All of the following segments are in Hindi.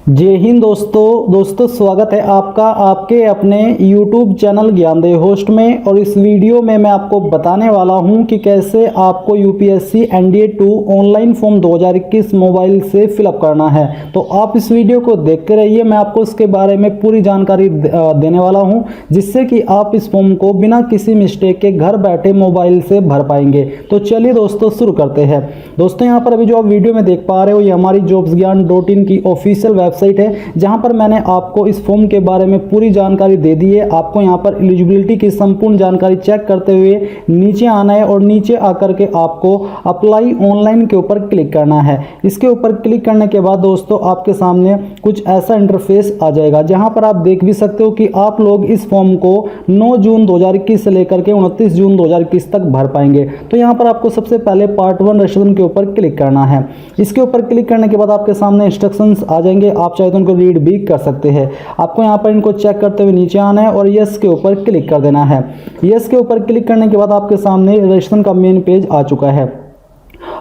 जय हिंद दोस्तों स्वागत है आपका आपके अपने YouTube चैनल ज्ञानदेव होस्ट में। और इस वीडियो में मैं आपको बताने वाला हूं कि कैसे आपको UPSC NDA 2 online form 2021 mobile से फिलअप करना है। तो आप इस वीडियो को देखते रहिए, मैं आपको इसके बारे में पूरी जानकारी देने वाला हूं, जिससे कि आप इस फॉर्म को बिना किसी मिस्टेक के घर बैठे मोबाइल से भर पाएंगे। तो चलिए दोस्तों शुरू करते हैं। दोस्तों यहाँ पर अभी जो आप वीडियो में देख पा रहे हो, ये हमारी jobsgyan.in की ऑफिशियल वेबसाइट है, जहां पर मैंने आपको इस फॉर्म के बारे में पूरी जानकारी दे दी है। आपको यहां पर एलिजिबिलिटी की संपूर्ण जानकारी चेक करते हुए नीचे आना है और नीचे आकर के आपको अप्लाई ऑनलाइन के ऊपर क्लिक करना है। इसके ऊपर क्लिक करने के बाद दोस्तों आपके सामने कुछ ऐसा इंटरफेस आ जाएगा, जहां पर आप देख भी सकते हो कि आप लोग इस फॉर्म को 9 जून 2021 से लेकर के 29 जून 2021 तक भर पाएंगे। तो यहां पर आपको सबसे पहले पार्ट 1 रजिस्ट्रेशन के ऊपर क्लिक करना है। इसके ऊपर क्लिक करने के बाद आपके सामने इंस्ट्रक्शंस आ जाएंगे, आप चाहे तो उनको रीड भी कर सकते हैं। आपको यहाँ पर इनको चेक करते हुए नीचे आना है और यस के ऊपर क्लिक कर देना है। यस के ऊपर क्लिक करने के बाद आपके सामने रजिस्ट्रेशन का मेन पेज आ चुका है।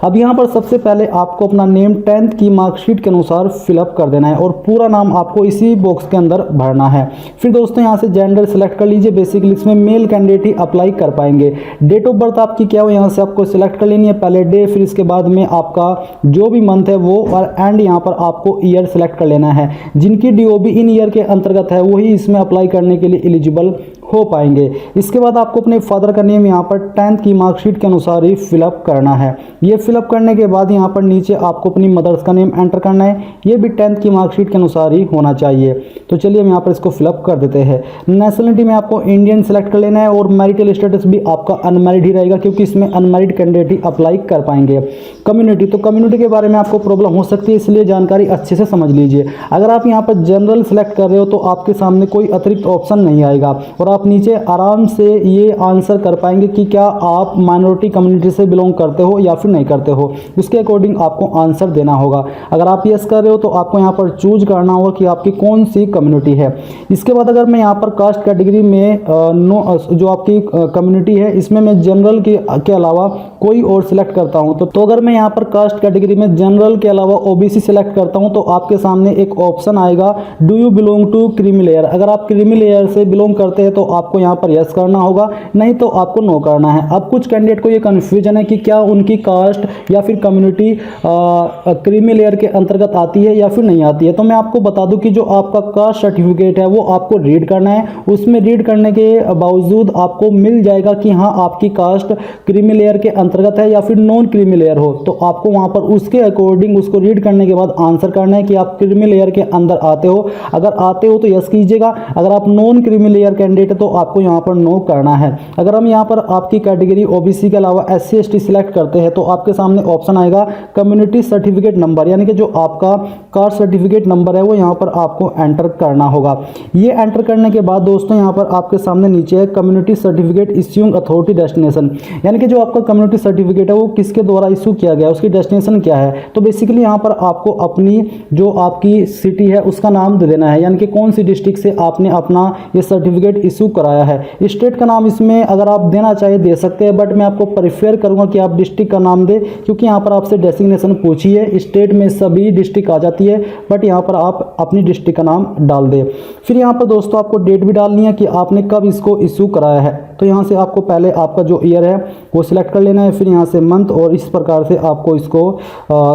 अब यहाँ पर सबसे पहले आपको अपना नेम 10th की मार्कशीट के अनुसार फिलअप कर देना है और पूरा नाम आपको इसी बॉक्स के अंदर भरना है। फिर दोस्तों यहाँ से जेंडर सिलेक्ट कर लीजिए। बेसिकली इसमें मेल कैंडिडेट ही अप्लाई कर पाएंगे। डेट ऑफ बर्थ आपकी क्या हो, यहाँ से आपको सिलेक्ट कर लेनी है, पहले डे, फिर इसके बाद में आपका जो भी मंथ है वो, और एंड यहाँ पर आपको ईयर सेलेक्ट कर लेना है। जिनकी डीओबी इन ईयर के अंतर्गत है वही इसमें अप्लाई करने के लिए एलिजिबल हो पाएंगे। इसके बाद आपको अपने फादर का नेम यहाँ पर 10th की मार्कशीट के अनुसार ही फिलअप करना है। ये फिलअप करने के बाद यहाँ पर नीचे आपको अपनी मदर्स का नेम एंटर करना है। ये भी 10th की मार्कशीट के अनुसार ही होना चाहिए। तो चलिए हम यहाँ पर इसको फिलअप कर देते हैं। नेशनलिटी में आपको इंडियन सेलेक्ट कर लेना है और मैरिटल स्टेटस भी आपका अनमैरिड ही रहेगा, क्योंकि इसमें अनमैरिड कैंडिडेट ही अप्लाई कर पाएंगे। कम्युनिटी, तो कम्युनिटी के बारे में आपको प्रॉब्लम हो सकती है, इसलिए जानकारी अच्छे से समझ लीजिए। अगर आप यहाँ पर जनरल सेलेक्ट कर रहे हो तो आपके सामने कोई अतिरिक्त ऑप्शन नहीं आएगा और आप नीचे आराम से ये आंसर कर पाएंगे कि क्या आप माइनॉरिटी कम्युनिटी से बिलोंग करते हो या फिर नहीं करते हो। उसके अकॉर्डिंग आपको आंसर देना होगा। अगर आप यस कर रहे हो तो आपको यहाँ पर चूज करना होगा कि आपकी कौन सी कम्युनिटी है। इसके बाद अगर मैं यहाँ पर कास्ट कैटेगरी में जो आपकी कम्युनिटी है, इसमें मैं जनरल के अलावा कोई और सिलेक्ट करता हूँ तो अगर मैं यहाँ पर कास्ट कैटेगरी में जनरल के अलावा ओबीसी सिलेक्ट करता हूँ तो आपके सामने एक ऑप्शन आएगा, do you belong to creamy layer. अगर आप क्रीमी लेयर से बिलोंग करते हैं तो आपको यहाँ पर यस करना होगा, नहीं तो आपको नो करना है। अब कुछ कैंडिडेट को ये कंफ्यूजन है कि क्या उनकी कास्ट या फिर कम्युनिटी क्रीमी लेयर के अंतर्गत आती है या फिर नहीं आती है। तो मैं आपको बता दूं कि जो आपका कास्ट सर्टिफिकेट है वो आपको रीड करना है। उसमें रीड करने के बावजूद आपको मिल जाएगा कि हाँ आपकी कास्ट क्रीमी लेयर के अंतर्गत है या फिर नॉन क्रीमी लेयर हो। तो आपको वहां पर उसके अकॉर्डिंग उसको रीड करने के बाद आंसर करना है कि आप क्रीमी लेयर के अंदर आते हो। अगर आते हो तो यस कीजिएगा, अगर आप नॉन क्रीमी लेयर कैंडिडेट है तो आपको यहाँ पर नो करना है। अगर हम यहाँ पर आपकी कैटेगरी ओबीसी के अलावा एससी एसटी सिलेक्ट करते हैं तो आपके सामने ऑप्शन आएगा कम्युनिटी सर्टिफिकेट नंबर, यानी कि जो आपका कास्ट सर्टिफिकेट नंबर है वो यहाँ पर आपको एंटर करना होगा। ये एंटर करने के बाद दोस्तों यहाँ पर आपके सामने नीचे है community certificate issuing authority destination, यानी कि जो आपका कम्युनिटी सर्टिफिकेट है वो किसके द्वारा इशू किया गया, उसकी डेस्टिनेशन क्या है। तो बेसिकली यहाँ पर आपको अपनी जो आपकी सिटी है उसका नाम दे देना है, यानी कि कौन सी डिस्ट्रिक्ट से आपने अपना ये सर्टिफिकेट इशू कराया है। स्टेट का नाम इसमें अगर आप देना चाहे दे सकते हैं, बट मैं आपको प्रेफर करूंगा कि आप डिस्ट्रिक्ट का नाम दे, क्योंकि यहाँ पर आपसे डेसिग्नेशन पूछी है। स्टेट में सभी डिस्ट्रिक्ट आ जाती है, बट यहाँ पर आप अपनी डिस्ट्रिक्ट का नाम डाल दे। फिर यहाँ पर दोस्तों आपको डेट भी डालनी है कि आपने कब इसको इशू कराया है। तो यहाँ से आपको पहले आपका जो ईयर है वो सिलेक्ट कर लेना है, फिर यहाँ से मंथ, और इस प्रकार से आपको इसको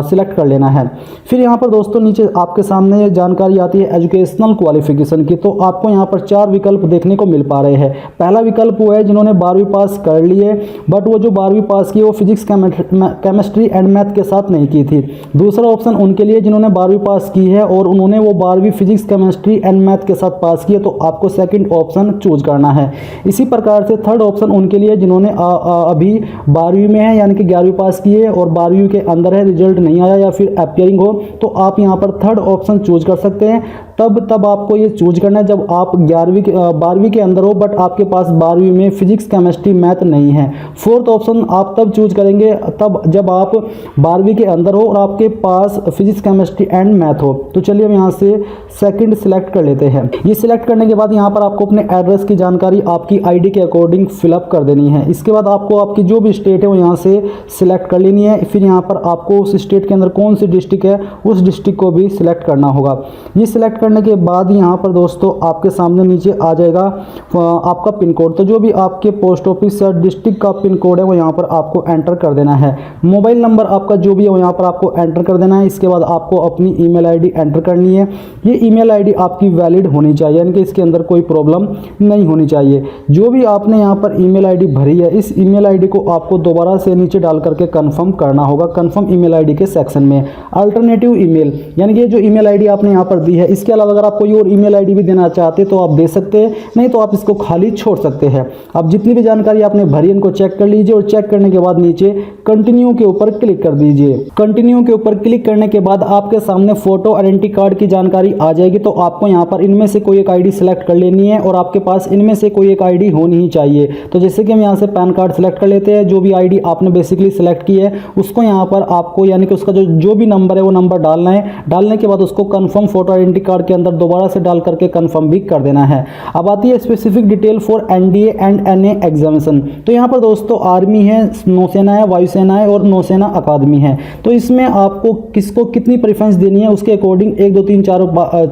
सिलेक्ट कर लेना है। फिर यहाँ पर दोस्तों नीचे आपके सामने जानकारी आती है एजुकेशनल क्वालिफिकेशन की। तो आपको यहाँ पर 4 विकल्प देखने को मिल पा रहे हैं। पहला विकल्प वो है जिन्होंने 12वीं पास कर ली है, बट वो जो 12वीं पास की वो फिजिक्स केमिस्ट्री एंड मैथ के साथ नहीं की थी। दूसरा ऑप्शन उनके लिए जिन्होंने 12वीं पास की है और उन्होंने वो 12वीं फिजिक्स केमिस्ट्री एंड मैथ के साथ पास की है, तो आपको सेकंड ऑप्शन चूज करना है। इसी प्रकार से थर्ड ऑप्शन उनके लिए जिन्होंने अभी 12वीं में है, यानी कि 11वीं पास की है और 12वीं के अंदर है, रिजल्ट नहीं आया या फिर अपीयरिंग हो, तो आप यहाँ पर थर्ड ऑप्शन चूज कर सकते हैं। तब आपको ये चूज करना है जब आप 12वीं के अंदर हो, बट आपके पास 12वीं में फिजिक्स केमिस्ट्री मैथ नहीं है। फोर्थ ऑप्शन आप तब चूज करेंगे तब जब आप 12वीं के अंदर हो और आपके पास फिजिक्स केमिस्ट्री एंड मैथ हो। तो चलिए हम यहाँ से सेकंड सिलेक्ट कर लेते हैं। ये सिलेक्ट करने के बाद यहाँ पर आपको अपने एड्रेस की जानकारी आपकी आईडी के अकॉर्डिंग फिलअप कर देनी है। इसके बाद आपको आपकी जो भी स्टेट है वो यहाँ से सिलेक्ट कर लेनी है। फिर यहाँ पर आपको उस स्टेट के अंदर कौन सी डिस्ट्रिक्ट है उस डिस्ट्रिक्ट को भी सिलेक्ट करना होगा। ये सिलेक्ट करने के बाद यहाँ पर दोस्तों आपके सामने नीचे आ जाएगा आपका पिन कोड। तो जो भी आपके पोस्ट ऑफिस या डिस्ट्रिक्ट का पिन कोड है वो यहाँ पर आपको एंटर कर देना है। मोबाइल नंबर आपका जो भी है वो यहाँ पर आपको एंटर कर देना है। इसके बाद आपको अपनी ईमेल आईडी एंटर करनी है। ये ईमेल आईडी आपकी वैलिड होनी चाहिए, यानी कि इसके अंदर कोई प्रॉब्लम नहीं होनी चाहिए। जो भी आपने यहाँ पर ईमेल आईडी भरी है इस ईमेल आईडी को आपको दोबारा से नीचे डाल करके कंफर्म करना होगा। कंफर्म ईमेल आईडी के सेक्शन में अल्टरनेटिव ईमेल, यानी कि जो ईमेल आईडी आपने यहाँ पर दी है इसके अलावा अगर आप कोई और ईमेल आईडी भी देना चाहते तो आप दे सकते हैं, नहीं तो आप इसको खाली छोड़ सकते हैं। अब जितनी भी जानकारी आपने भरी इनको चेक कर लीजिए और चेक करने के बाद नीचे कंटिन्यू के ऊपर क्लिक कर दीजिए। कंटिन्यू के ऊपर क्लिक करने के बाद आपके सामने फोटो आइडेंटिटी कार्ड की जानकारी आ जाएगी। तो आपको यहाँ पर इनमें से कोई एक आईडी सेलेक्ट कर लेनी है और आपके पास इनमें से कोई एक आईडी होनी ही चाहिए। तो जैसे कि हम यहाँ से पैन कार्ड सेलेक्ट कर लेते हैं। जो भी आईडी आपने बेसिकली सेलेक्ट की है उसको यहाँ पर आपको यानी कि उसका जो भी नंबर है वो नंबर डालना है। डालने के बाद उसको कंफर्म फोटो आइडेंटिटी कार्ड के अंदर दोबारा से डाल करके कंफर्म भी कर देना है। अब आती है specific detail for NDA and NA examination. तो यहाँ पर दोस्तों आर्मी है, नौसेना है, वायुसेना है और नौसेना अकादमी है। तो इसमें आपको किसको कितनी प्रेफरेंस देनी है उसके अकॉर्डिंग 1 2 3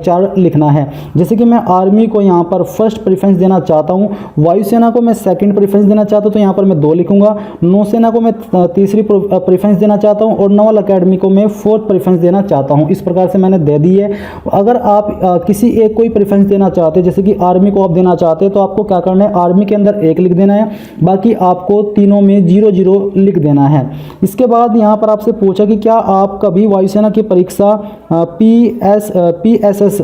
4 लिखना है। जैसे कि मैं आर्मी को यहाँ पर फर्स्ट प्रेफरेंस देना चाहता हूँ, वायुसेना को मैं सेकंड प्रेफरेंस देना चाहता हूँ तो यहाँ पर मैं 2 लिखूंगा, नौसेना को मैं तीसरी प्रेफरेंस देना चाहता हूँ और नवल अकेडमी को मैं फोर्थ प्रेफरेंस देना चाहता हूँ। इस प्रकार से मैंने दे दी है। अगर आप किसी एक कोई प्रेफरेंस देना चाहते हैं, जैसे कि आर्मी को आप देना चाहते हैं, तो आपको क्या करना है, आर्मी के अंदर 1 लिख देना है, बाकी आपको तीनों में 0 0 लिख देना है। इसके बाद यहाँ पर आपसे पूछा कि क्या आप कभी वायुसेना की परीक्षा PSS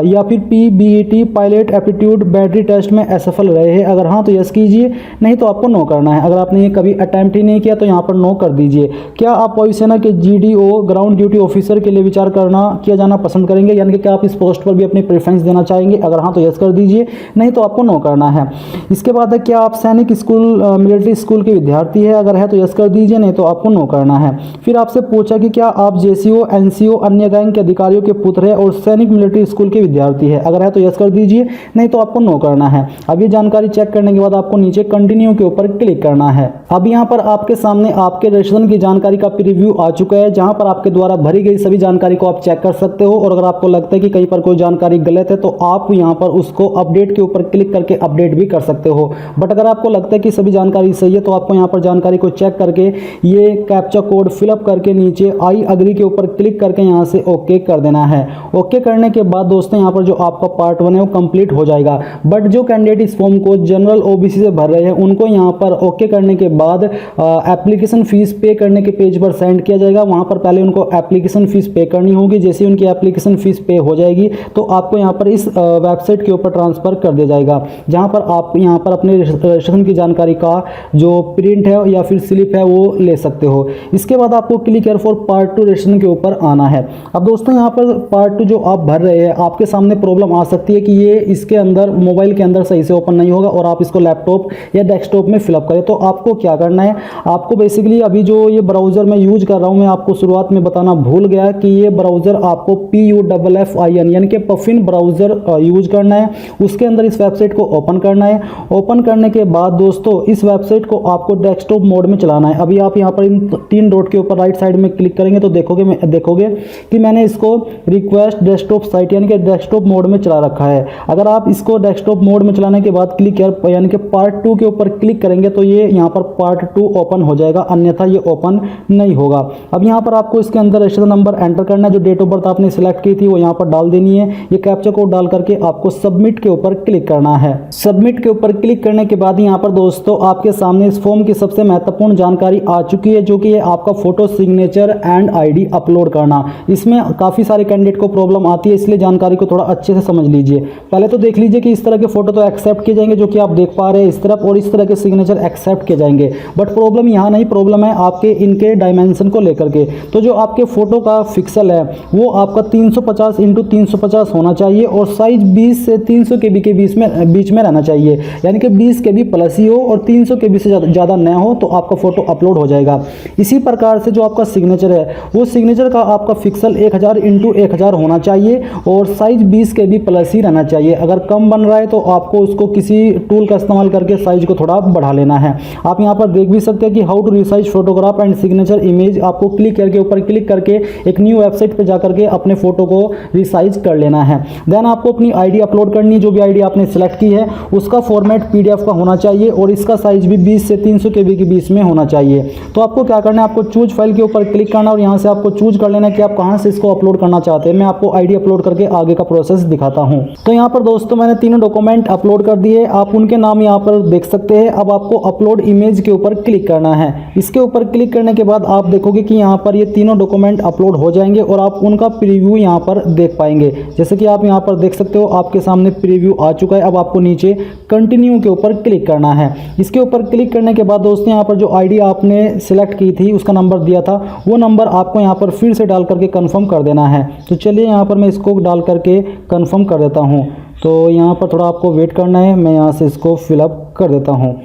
या फिर PBET pilot aptitude battery test में असफल रहे हैं। अगर हाँ तो यस कीजिए, नहीं तो आपको नो करना है। अगर आपने ये कभी अटेम्प्ट ही नहीं किया तो यहाँ पर नो कर दीजिए। क्या आप वायुसेना के GDO ग्राउंड ड्यूटी ऑफिसर के लिए विचार किया जाना पसंद करेंगे, यानी कि क्या आप इस पोस्ट पर भी अपनी प्रेफरेंस देना चाहेंगे। अगर हाँ तो यस कर दीजिए, नहीं तो आपको नो करना है। इसके बाद है क्या आप सैनिक स्कूल मिलिट्री स्कूल के विद्यार्थी है। अगर है तो यस कर दीजिए, नहीं तो आपको नो करना है। फिर आपसे पूछा कि क्या आप JCO NCO अन्य रैंक के अधिकारियों के पुत्र है और सैनिक मिलिट्री स्कूल के विद्यार्थी है। अगर है तो यस कर दीजिए, नहीं तो आपको नो करना है। अब ये जानकारी चेक करने के बाद आपको नीचे कंटिन्यू के ऊपर क्लिक करना है। अब यहाँ पर आपके सामने आपके रजिस्ट्रेशन की जानकारी का प्रीव्यू आ चुका है, जहां पर आपके द्वारा भरी गई सभी जानकारी को आप चेक कर सकते हो। और अगर आपको लगता है कि कहीं पर कोई जानकारी गलत है तो आप यहाँ पर उसको अपडेट के ऊपर क्लिक करके अपडेट भी कर सकते हो। बट अगर आपको लगता है कि सभी जानकारी सही है तो आपको यहाँ पर जानकारी को चेक करके ये कैप्चा कोड फिलअप करके नीचे आई अग्री के ऊपर क्लिक करके यहाँ से ओके कर देना है। ओके करने के बाद दोस्तों यहाँ पर जो आपका पार्ट 1 है वो कंप्लीट हो जाएगा। बट जो कैंडिडेट इस फॉर्म को जनरल OBC से भर रहे हैं उनको यहाँ पर ओके करने के बाद एप्लीकेशन फीस पे करने के पेज पर सेंड किया जाएगा। वहाँ पर पहले उनको एप्लीकेशन फीस पे करनी होगी। जैसे उनकी एप्लीकेशन फीस पे हो जाएगी तो आपको यहाँ पर इस वेबसाइट के ऊपर ट्रांसफर कर दिया जाएगा, जहाँ पर आप यहाँ पर अपने रजिस्ट्रेशन की जानकारी का जो प्रिंट है या फिर स्लिप है वो ले सकते हो। इसके बाद आपको click here for part 2 registration के ऊपर आना है। अब दोस्तों यहाँ पर पार्ट 2 जो आप भर रहे हैं आपके सामने प्रॉब्लम आ सकती है कि ये इसके अंदर मोबाइल के अंदर सही से ओपन नहीं होगा और आप इसको लैपटॉप या डेस्कटॉप में फिलअप करें। तो आपको क्या करना है, आपको बेसिकली अभी जो ये ब्राउजर मैं यूज कर रहा हूँ, मैं आपको शुरुआत में बताना भूल गया कि ये ब्राउजर आपको PUFFIN यानी कि पफिन ब्राउजर यूज करना है। उसके अंदर इस वेबसाइट को ओपन करना है। ओपन करने के बाद दोस्तों इस वेबसाइट को आपको डेस्कटॉप मोड में चलाना है। अभी आप यहाँ पर इन 3 डॉट के ऊपर राइट साइड में क्लिक करेंगे तो देखोगे कि मैंने इसको रिक्वेस्ट डेस्कटॉप साइट यानी कि डेस्कटॉप मोड में चला रखा है। अगर आप इसको डेस्कटॉप मोड में चलाने के बाद क्लिक यानी कि पार्ट 2 के ऊपर क्लिक करेंगे तो ये यहाँ पर पार्ट 2 ओपन हो जाएगा, अन्यथा ये ओपन नहीं होगा। अब यहाँ पर आपको इसके अंदर रजिस्ट्रेशन नंबर एंटर करना है, जो डेट ऑफ बर्थ आपने सिलेक्ट की थी वो यहाँ पर डाल देनी है। ये कैप्चा कोड डाल करके आपको सबमिट के ऊपर क्लिक करना है। सबमिट के ऊपर क्लिक करने के बाद यहाँ पर दोस्तों आपके सामने इस फॉर्म की सबसे महत्वपूर्ण जानकारी आ चुकी है, जो कि है आपका photo, signature and ID upload करना। इस इसमें काफ़ी सारे कैंडिडेट को प्रॉब्लम आती है, इसलिए जानकारी को थोड़ा अच्छे से समझ लीजिए। पहले तो देख लीजिए कि इस तरह के फोटो तो एक्सेप्ट किए जाएंगे, जो कि आप देख पा रहे हैं इस तरफ, और इस तरह के सिग्नेचर एक्सेप्ट किए जाएंगे। बट प्रॉब्लम यहाँ नहीं, प्रॉब्लम है आपके इनके डायमेंशन को लेकर के। तो जो आपके फोटो का पिक्सल है वो आपका 350 × 350 होना चाहिए और साइज 20 से 300 KB के बीच में रहना चाहिए, यानी कि 20 KB प्लस ही हो और 300 KB से ज़्यादा न हो तो आपका फोटो अपलोड हो जाएगा। इसी प्रकार से जो आपका सिग्नेचर है वो सिग्नेचर का आपका पिक्सल 1000 × 1000 होना चाहिए और साइज 20 KB प्लस ही रहना चाहिए। अगर कम बन रहा है तो आपको उसको किसी टूल का इस्तेमाल करके साइज को थोड़ा बढ़ा लेना है। आप यहाँ पर देख भी सकते हैं कि how to resize photograph and signature image, आपको क्लिक करके ऊपर क्लिक करके एक न्यू वेबसाइट पर जाकर के अपने फोटो को रिसाइज कर लेना है। देन आपको अपनी आईडी अपलोड करनी है, जो भी आईडी आपने सिलेक्ट की है उसका फॉर्मेट PDF का होना चाहिए और इसका साइज भी 20 से 300 KB के बीच में होना चाहिए। तो आपको क्या करना है, आपको चूज फाइल के ऊपर क्लिक करना और यहाँ से आपको चूज कर लेना कि आप कहाँ से इसको अपलोड करना चाहते हैं। मैं आपको आईडी अपलोड करके आगे का प्रोसेस दिखाता हूँ। तो यहाँ पर दोस्तों मैंने तीनों डॉक्यूमेंट अपलोड कर दिए, आप उनके नाम यहाँ पर देख सकते हैं। अब आपको अपलोड इमेज के ऊपर क्लिक करना है। इसके ऊपर क्लिक करने के बाद आप देखोगे कि यहाँ पर ये तीनों डॉक्यूमेंट अपलोड हो जाएंगे और आप उनका प्रीव्यू यहाँ पर देख पाएंगे। जैसे कि आप यहाँ पर देख सकते हो आपके सामने प्रीव्यू आ चुका है। अब आपको नीचे कंटिन्यू के ऊपर क्लिक करना है। इसके ऊपर क्लिक करने के बाद दोस्तों यहाँ पर जो आईडी आपने सिलेक्ट की थी उसका नंबर दिया था, वो नंबर आपको यहाँ पर फिर से डाल करके कंफर्म कर देना है। तो चलिए यहाँ पर मैं इसको डाल करके कंफर्म कर देता हूँ। तो यहाँ पर थोड़ा आपको वेट करना है, मैं यहाँ से इसको फिलअप कर देता हूँ।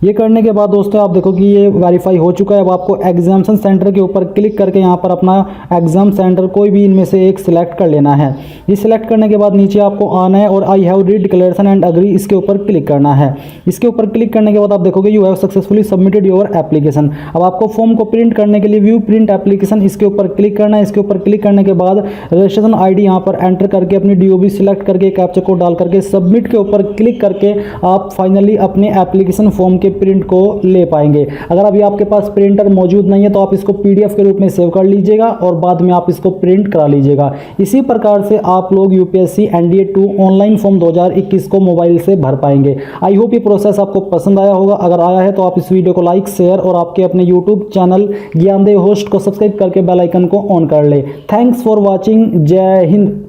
ये करने के बाद दोस्तों आप देखो कि ये वेरीफाई हो चुका है। अब आपको एग्जामिनेशन सेंटर के ऊपर क्लिक करके यहाँ पर अपना एग्जाम सेंटर कोई भी इनमें से एक सिलेक्ट कर लेना है। ये सिलेक्ट करने के बाद नीचे आपको आना है और I have read declaration and agree, इसके ऊपर क्लिक करना है। इसके ऊपर क्लिक करने के बाद आप देखोगे you have successfully submitted your application. अब आपको फॉर्म को प्रिंट करने के लिए व्यू प्रिंट एप्लीकेशन, इसके ऊपर क्लिक करना है। इसके ऊपर क्लिक करने के बाद रजिस्ट्रेशन ID यहाँ पर एंटर करके अपनी DOB सिलेक्ट करके कैप्चा कोड डाल करके सबमिट के ऊपर क्लिक करके आप फाइनली अपने एप्लीकेशन फॉर्म प्रिंट को ले पाएंगे। अगर अभी आपके पास प्रिंटर मौजूद नहीं है तो आप इसको PDF के रूप में सेव कर लीजिएगा और बाद में आप इसको प्रिंट करा लीजिएगा। इसी प्रकार से आप लोग UPSC NDA 2 ऑनलाइन फॉर्म 2021 को मोबाइल से भर पाएंगे। आई होप ये प्रोसेस आपको पसंद आया होगा। अगर आया है तो आप इस वीडियो को लाइक, शेयर और आपके अपने YouTube चैनल ज्ञानदेव होस्ट को सब्सक्राइब करके बेल आइकन को ऑन कर ले। Thanks for watching. जय हिंद।